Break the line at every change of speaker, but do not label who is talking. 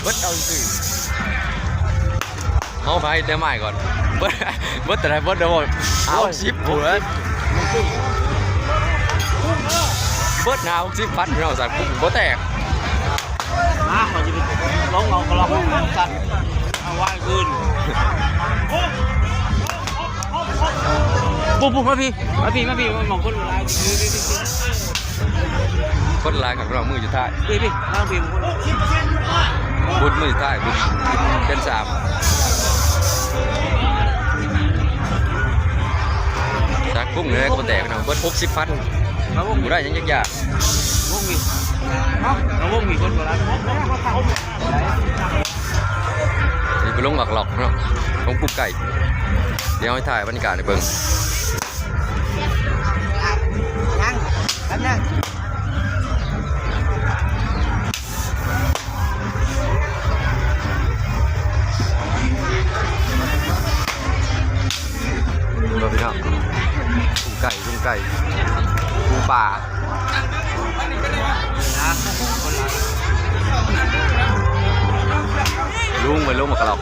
เบิดเอาสื่อเอาไปเดี๋ยวใหม่ก่อนเบิดแต่ไหนเบิดเดี๋ยวเอาชิปหัวเบิดหนาวชิปพัดเราใส่ปุ๊บก็แตก
มาเขาจะไปล้มเราก็เรากันเอาไว้คืนปุ๊บมาพี่มองคนร้าย
คนลายของเรามืออยู่ท้าย
พี่นั่งพี่
บุญมืออยู่ท้ายบุญเป็น3จากกุ้งเลยก็แตกนะเบิด60,000กูได้ยังยาก
วงมีเราวงมีคนร้าย
นี่ไปลงหลอกเนาะลงปุ๊บไก่เดี๋ยวให้ถ่ายบรรยากาศในเบิ้ง
นั่ง
เราไปเนาะกุ้งไก่กุ้งป่าลุงไปลุงมากระหลอก